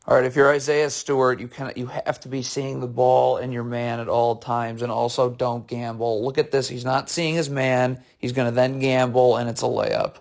All right, if you're Isaiah Stewart, you have to be seeing the ball and your man at all times, and also don't gamble. Look at this. He's not seeing his man. He's going to then gamble, and it's a layup.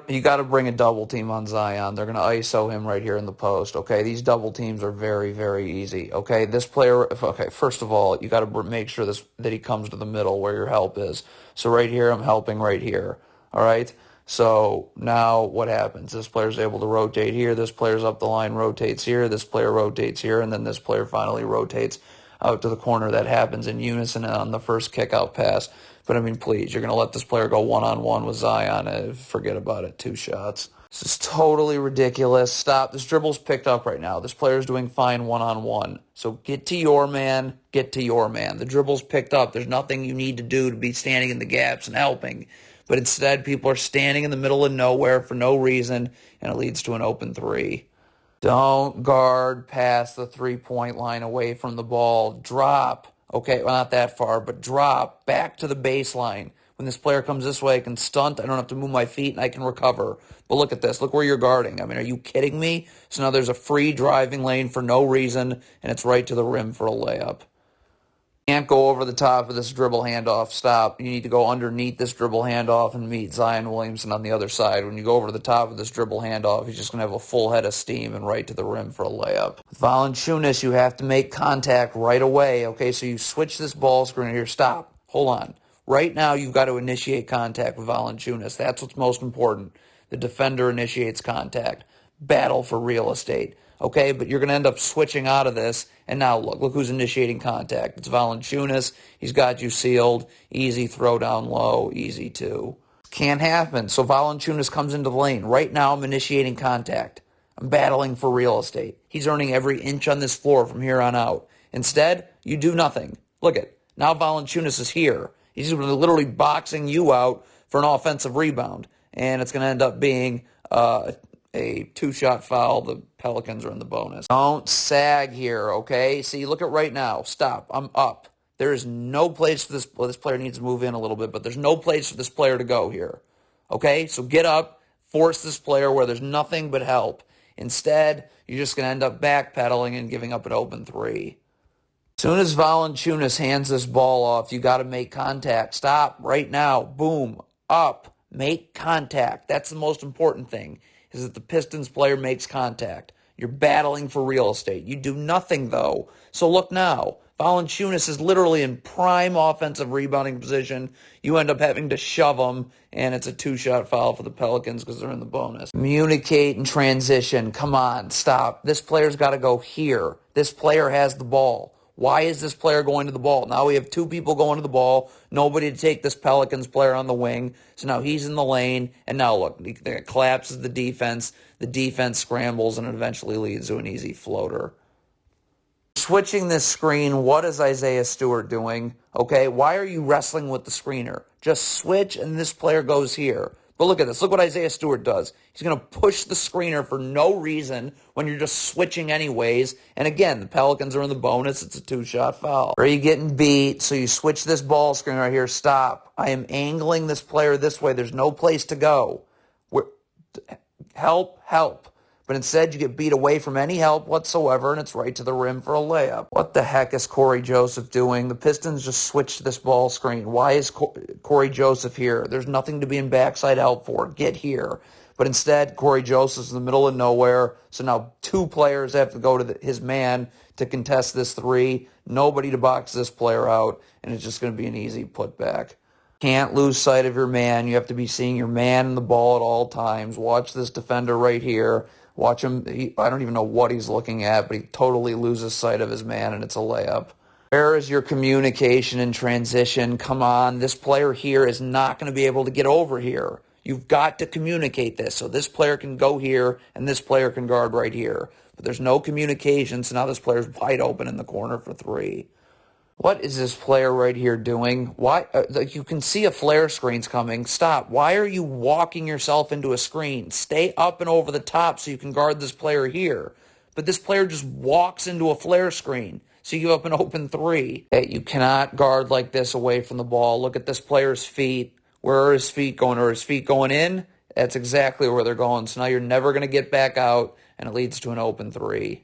You got to bring a double team on Zion. They're going to ISO him right here in the post. Okay, these double teams are very, very easy. Okay, this player. Okay, first of all, you got to make sure that he comes to the middle where your help is. So right here, I'm helping right here. All right. So now what happens? This player's able to rotate here. This player's up the line, rotates here. This player rotates here, and then this player finally rotates out to the corner. That happens in unison on the first kick-out pass. But, I mean, please, you're going to let this player go one-on-one with Zion. Forget about it. 2 shots. This is totally ridiculous. Stop. This dribble's picked up right now. This player's doing fine one-on-one. So get to your man. Get to your man. The dribble's picked up. There's nothing you need to do to be standing in the gaps and helping. But instead, people are standing in the middle of nowhere for no reason, and it leads to an open 3. Don't guard past the 3-point line away from the ball. Drop. Okay, well, not that far, but drop back to the baseline. When this player comes this way, I can stunt. I don't have to move my feet, and I can recover. But look at this. Look where you're guarding. I mean, are you kidding me? So now there's a free driving lane for no reason, and it's right to the rim for a layup. Can't go over the top of this dribble handoff. Stop. You need to go underneath this dribble handoff and meet Zion Williamson on the other side. When you go over the top of this dribble handoff, he's just going to have a full head of steam and right to the rim for a layup. With Valanciunas, you have to make contact right away. Okay, so you switch this ball screen here. Stop. Hold on. Right now, you've got to initiate contact with Valanciunas. That's what's most important. The defender initiates contact. Battle for real estate. Okay, but you're going to end up switching out of this. And now look who's initiating contact. It's Valanciunas. He's got you sealed. Easy throw down low. Easy 2. Can't happen. So Valanciunas comes into the lane. Right now I'm initiating contact. I'm battling for real estate. He's earning every inch on this floor from here on out. Instead, you do nothing. Look at now Valanciunas is here. He's literally boxing you out for an offensive rebound. And it's going to end up being a 2-shot foul. The Pelicans are in the bonus. Don't sag here, okay? See, look at right now. Stop. I'm up. There is no place for this. Well, this player needs to move in a little bit, but there's no place for this player to go here. Okay? So get up. Force this player where there's nothing but help. Instead, you're just going to end up backpedaling and giving up an open 3. As soon as Valanciunas hands this ball off, you got to make contact. Stop right now. Boom. Up. Make contact. That's the most important thing, is that the Pistons player makes contact. You're battling for real estate. You do nothing, though. So look now. Valanciunas is literally in prime offensive rebounding position. You end up having to shove him, and it's a 2-shot foul for the Pelicans because they're in the bonus. Communicate and transition. Come on, stop. This player's got to go here. This player has the ball. Why is this player going to the ball? Now we have 2 people going to the ball, nobody to take this Pelicans player on the wing. So now he's in the lane, and now look, it collapses the defense. The defense scrambles, and it eventually leads to an easy floater. Switching this screen, what is Isaiah Stewart doing? Okay, why are you wrestling with the screener? Just switch, and this player goes here. But look at this. Look what Isaiah Stewart does. He's going to push the screener for no reason when you're just switching anyways. And again, the Pelicans are in the bonus. It's a 2-shot foul. Are you getting beat? So you switch this ball screen right here. Stop. I am angling this player this way. There's no place to go. Help. But instead, you get beat away from any help whatsoever, and it's right to the rim for a layup. What the heck is Corey Joseph doing? The Pistons just switched this ball screen. Why is Corey Joseph here? There's nothing to be in backside help for. Get here. But instead, Corey Joseph's in the middle of nowhere, so now 2 players have to go to his man to contest this 3. Nobody to box this player out, and it's just going to be an easy putback. Can't lose sight of your man. You have to be seeing your man and the ball at all times. Watch this defender right here. Watch him. I don't even know what he's looking at, but he totally loses sight of his man, and it's a layup. Where is your communication and transition? Come on. This player here is not going to be able to get over here. You've got to communicate this so this player can go here and this player can guard right here. But there's no communication, so now this player's wide open in the corner for 3. What is this player right here doing? Why? You can see a flare screen's coming. Stop. Why are you walking yourself into a screen? Stay up and over the top so you can guard this player here. But this player just walks into a flare screen. So you give up an open 3. Hey, you cannot guard like this away from the ball. Look at this player's feet. Where are his feet going? Are his feet going in? That's exactly where they're going. So now you're never going to get back out, and it leads to an open 3.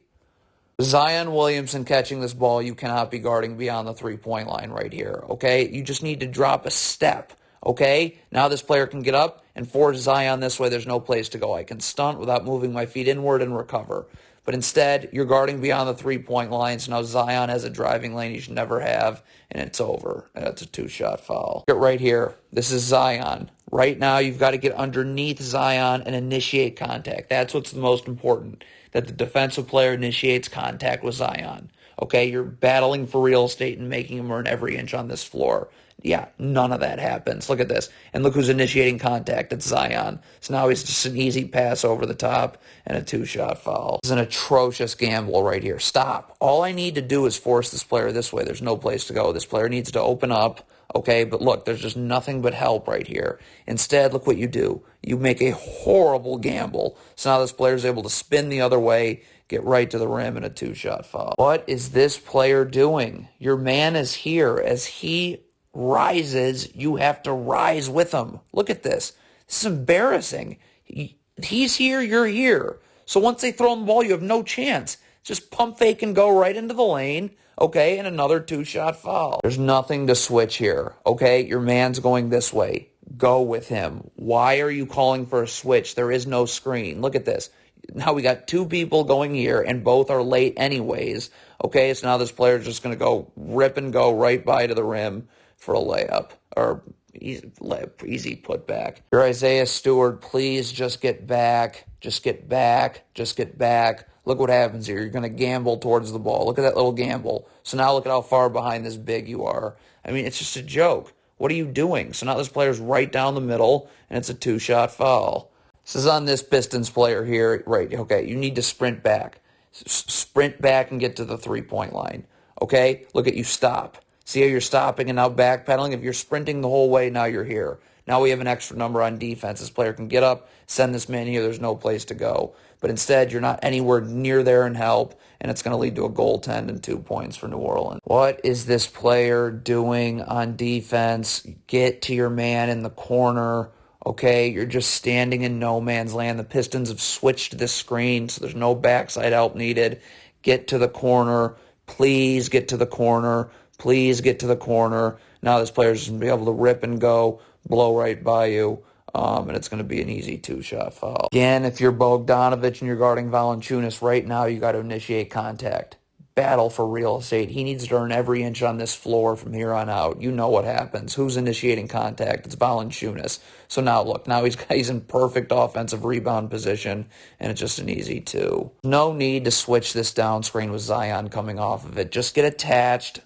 Zion Williamson catching this ball, you cannot be guarding beyond the three-point line right here, okay? You just need to drop a step, okay? Now this player can get up and force Zion this way. There's no place to go. I can stunt without moving my feet inward and recover. But instead, you're guarding beyond the three-point line, so now Zion has a driving lane he should never have, and it's over. And it's a two-shot foul. Get right here. This is Zion. Right now, you've got to get underneath Zion and initiate contact. That's what's the most important, that the defensive player initiates contact with Zion. Okay, you're battling for real estate and making him earn every inch on this floor. Yeah, none of that happens. Look at this. And look who's initiating contact. It's Zion. So now he's just an easy pass over the top and a two-shot foul. This is an atrocious gamble right here. Stop. All I need to do is force this player this way. There's no place to go. This player needs to open up. Okay, but look, there's just nothing but help right here. Instead, look what you do. You make a horrible gamble. So now this player is able to spin the other way, get right to the rim, and a two-shot foul. What is this player doing? Your man is here. As he rises, you have to rise with him. Look at this. This is embarrassing. He's here, you're here. So once they throw him the ball, you have no chance. Just pump fake and go right into the lane. Okay, and another two-shot foul. There's nothing to switch here. Okay, your man's going this way. Go with him. Why are you calling for a switch? There is no screen. Look at this. Now we got two people going here, and both are late anyways. Okay, so now this player is just going to go rip and go right by to the rim for a layup, or easy put back. Your Isaiah Stewart, please just get back. Just get back. Just get back. Look what happens here. You're going to gamble towards the ball. Look at that little gamble. So now look at how far behind this big you are. I mean, it's just a joke. What are you doing? So now this player's right down the middle, and it's a two-shot foul. This is on this Pistons player here. Right, okay, you need to sprint back. Sprint back and get to the three-point line. Okay? Look at you stop. See how you're stopping and now backpedaling? If you're sprinting the whole way, now you're here. Now we have an extra number on defense. This player can get up, send this man here. There's no place to go. But instead, you're not anywhere near there and help, and it's going to lead to a goaltend and 2 points for New Orleans. What is this player doing on defense? Get to your man in the corner. Okay, you're just standing in no man's land. The Pistons have switched this screen, so there's no backside help needed. Get to the corner. Please get to the corner. Please get to the corner. Now this player's just going to be able to rip and go, blow right by you, and it's going to be an easy two-shot foul. Again, if you're Bogdanovich and you're guarding Valanciunas right now, you got to initiate contact. Battle for real estate. He needs to earn every inch on this floor from here on out. You know what happens. Who's initiating contact? It's Valanciunas. So now look, now he's in perfect offensive rebound position, and it's just an easy two. No need to switch this down screen with Zion coming off of it. Just get attached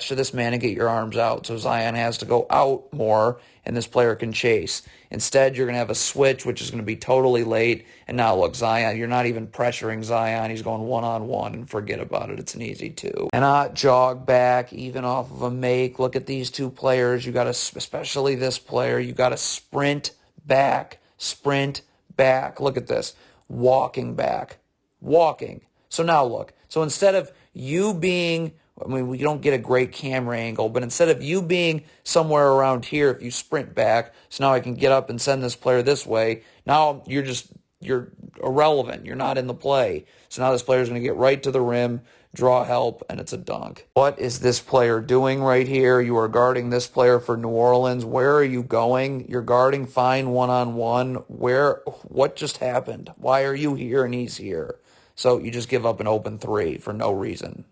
to this man and get your arms out. So Zion has to go out more, and this player can chase. Instead, you're going to have a switch, which is going to be totally late. And now, look, Zion, you're not even pressuring Zion. He's going one-on-one, and forget about it. It's an easy two. Cannot jog back, even off of a make. Look at these two players. You got to, especially this player, you got to sprint back. Sprint back. Look at this. Walking back. Walking. So now, look. So instead of you being... I mean, we don't get a great camera angle, but instead of you being somewhere around here, if you sprint back, so now I can get up and send this player this way, now you're irrelevant. You're not in the play. So now this player's going to get right to the rim, draw help, and it's a dunk. What is this player doing right here? You are guarding this player for New Orleans. Where are you going? You're guarding fine one-on-one. What just happened? Why are you here and he's here? So you just give up an open three for no reason.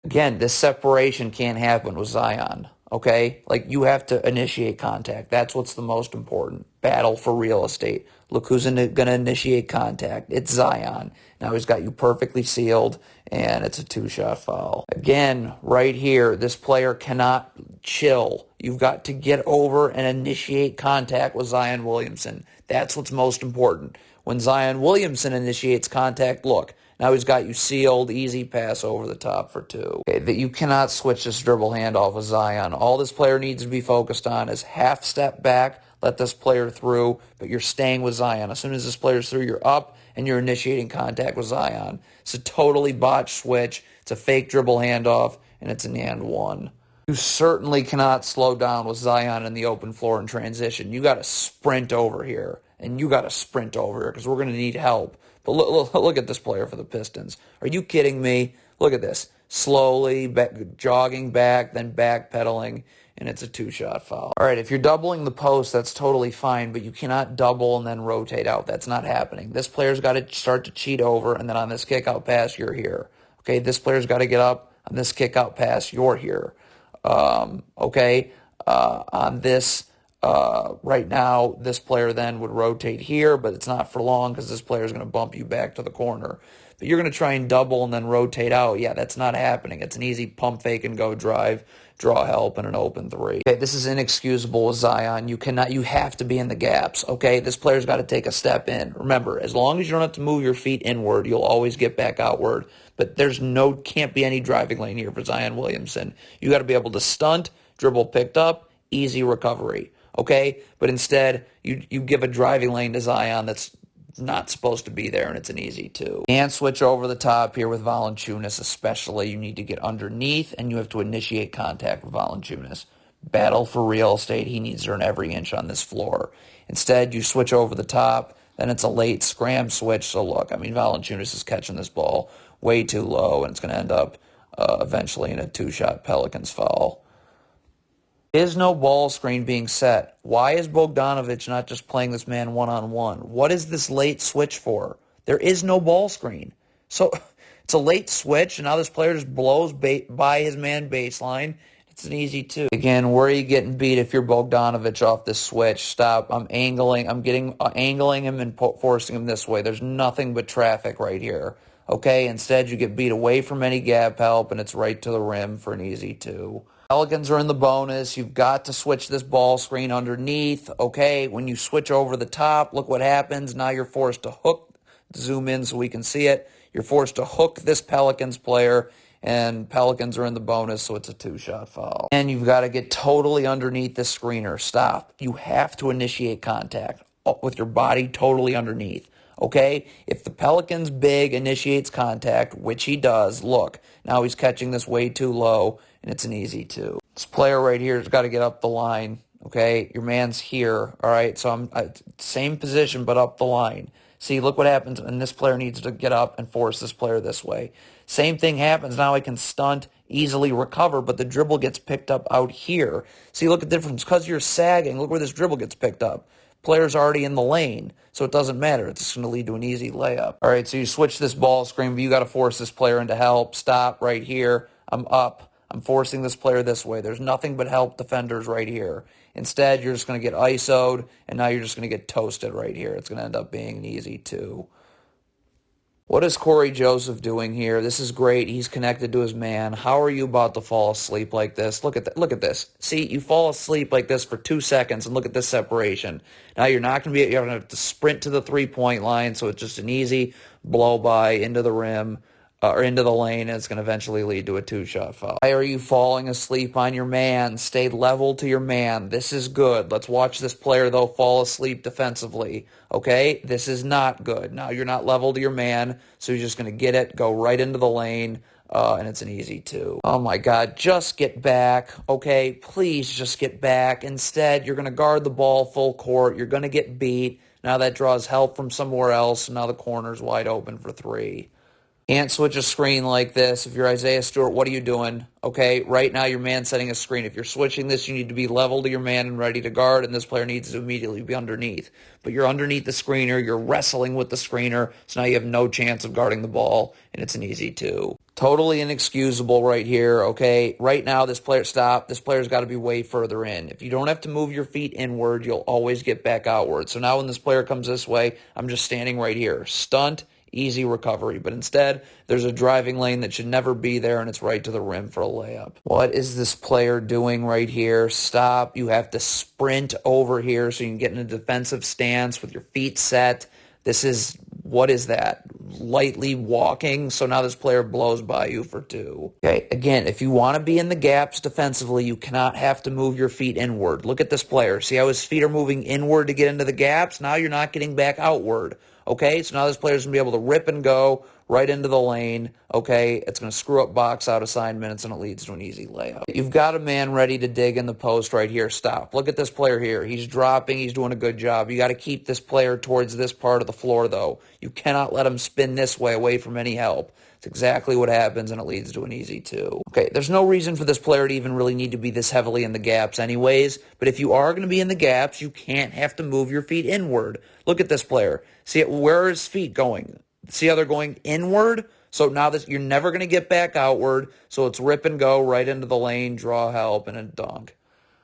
Again, this separation can't happen with Zion, okay? Like, you have to initiate contact. That's what's the most important. Battle for real estate. Look who's going to initiate contact. It's Zion. Now he's got you perfectly sealed, and it's a two-shot foul. Again, right here, this player cannot chill. You've got to get over and initiate contact with Zion Williamson. That's what's most important. When Zion Williamson initiates contact, look, now he's got you sealed, easy pass over the top for two. Okay, that you cannot switch this dribble handoff with Zion. All this player needs to be focused on is half step back, let this player through, but you're staying with Zion. As soon as this player's through, you're up, and you're initiating contact with Zion. It's a totally botched switch. It's a fake dribble handoff, and it's an and one. You certainly cannot slow down with Zion in the open floor in transition. You got to sprint over here, and you got to sprint over here because we're going to need help. But look at this player for the Pistons. Are you kidding me? Look at this. Slowly jogging back, then backpedaling, and it's a two-shot foul. All right, if you're doubling the post, that's totally fine, but you cannot double and then rotate out. That's not happening. This player's got to start to cheat over, and then on this kick-out pass, you're here. Okay, this player's got to get up. On this kick-out pass, you're here. On this, right now, this player then would rotate here, but it's not for long because this player is going to bump you back to the corner. But you're going to try and double and then rotate out. Yeah, that's not happening. It's an easy pump fake and go drive, draw help, and an open three. Okay, this is inexcusable with Zion. You have to be in the gaps. Okay, this player's got to take a step in. Remember, as long as you don't have to move your feet inward, you'll always get back outward. But can't be any driving lane here for Zion Williamson. You got to be able to stunt, dribble picked up, easy recovery. Okay, but instead you give a driving lane to Zion that's not supposed to be there, and it's an easy two. And switch over the top here with Valanciunas especially. You need to get underneath, and you have to initiate contact with Valanciunas. Battle for real estate. He needs to earn every inch on this floor. Instead, you switch over the top, then it's a late scram switch. So look, Valanciunas is catching this ball way too low, and it's going to end up eventually in a two-shot Pelicans foul. There is no ball screen being set. Why is Bogdanovic not just playing this man one-on-one? What is this late switch for? There is no ball screen. So it's a late switch, and now this player just blows by his man baseline. It's an easy two. Again, where are you getting beat if you're Bogdanovic off this switch? Stop. I'm angling him and forcing him this way. There's nothing but traffic right here. Okay, instead you get beat away from any gap help, and it's right to the rim for an easy two. Pelicans are in the bonus. You've got to switch this ball screen underneath. Okay, when you switch over the top, look what happens. Now you're forced to hook. Zoom in so we can see it. You're forced to hook this Pelicans player, and Pelicans are in the bonus, so it's a two-shot foul. And you've got to get totally underneath the screener. Stop. You have to initiate contact with your body totally underneath. Okay, if the Pelicans big initiates contact, which he does, look, now he's catching this way too low, and it's an easy two. This player right here has got to get up the line, okay? Your man's here, all right? So I'm same position, but up the line. See, look what happens, and this player needs to get up and force this player this way. Same thing happens. Now I can stunt, easily recover, but the dribble gets picked up out here. See, look at the difference. Because you're sagging, look where this dribble gets picked up. Player's already in the lane, so it doesn't matter. It's just going to lead to an easy layup. All right, so you switch this ball screen, but you got to force this player into help. Stop right here. I'm up. I'm forcing this player this way. There's nothing but help defenders right here. Instead, you're just going to get ISO'd, and now you're just going to get toasted right here. It's going to end up being an easy two. What is Corey Joseph doing here? This is great. He's connected to his man. How are you about to fall asleep like this? Look at that. Look at this. See, you fall asleep like this for 2 seconds, and look at this separation. Now you're not going to be. You're going to have to sprint to the 3-point line, so it's just an easy blow by into the rim. Or into the lane, and it's going to eventually lead to a two-shot foul. Why are you falling asleep on your man? Stay level to your man. This is good. Let's watch this player, though, fall asleep defensively. Okay? This is not good. Now, you're not level to your man, so you're just going to get it, go right into the lane, and it's an easy two. Oh, my God. Just get back. Okay? Please just get back. Instead, you're going to guard the ball full court. You're going to get beat. Now that draws help from somewhere else, and now the corner's wide open for three. Can't switch a screen like this. If you're Isaiah Stewart, what are you doing? Okay, right now your man's setting a screen. If you're switching this, you need to be level to your man and ready to guard, and this player needs to immediately be underneath. But you're underneath the screener, you're wrestling with the screener, so now you have no chance of guarding the ball, and it's an easy two. Totally inexcusable right here, okay? Right now, this player's got to be way further in. If you don't have to move your feet inward, you'll always get back outward. So now when this player comes this way, I'm just standing right here. Stunt. Easy recovery, but instead there's a driving lane that should never be there, and it's right to the rim for a layup. What is this player doing right here? Stop. You have to sprint over here so you can get in a defensive stance with your feet set. What is that? lightly walking, so now this player blows by you for 2. Okay, again, if you want to be in the gaps defensively, you cannot have to move your feet inward. Look at this player. See how his feet are moving inward to get into the gaps? Now you're not getting back outward. Okay, so now this player's going to be able to rip and go right into the lane. Okay, it's going to screw up box out assignments, and it leads to an easy layup. You've got a man ready to dig in the post right here. Stop. Look at this player here. He's dropping. He's doing a good job. You got to keep this player towards this part of the floor, though. You cannot let him spin this way away from any help. It's exactly what happens, and it leads to an easy 2. Okay, there's no reason for this player to even really need to be this heavily in the gaps anyways, but if you are going to be in the gaps, you can't have to move your feet inward. Look at this player. See, where are his feet going? See how they're going inward? So now this, you're never going to get back outward, so it's rip and go right into the lane, draw help, and a dunk.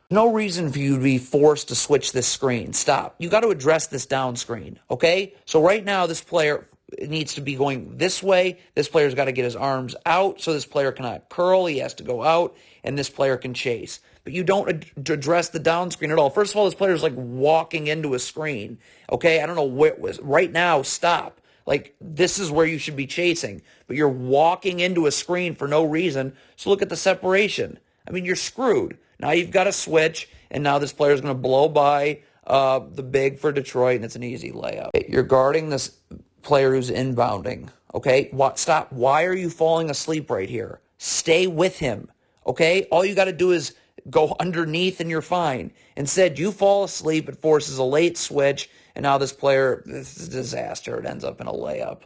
No reason for you to be forced to switch this screen. Stop. You got to address this down screen, okay? So right now, this player needs to be going this way. This player's got to get his arms out so this player cannot curl. He has to go out, and this player can chase. But you don't address the down screen at all. First of all, this player's like walking into a screen, okay? I don't know what it was. Right now, stop. Like, this is where you should be chasing. But you're walking into a screen for no reason. So look at the separation. I mean, you're screwed. Now you've got to switch, and now this player's going to blow by the big for Detroit, and it's an easy layup. You're guarding this player who's inbounding, okay? Stop. Why are you falling asleep right here? Stay with him, okay? All you got to do is go underneath, and you're fine. Instead, you fall asleep. It forces a late switch, and now this player, this is a disaster. It ends up in a layup.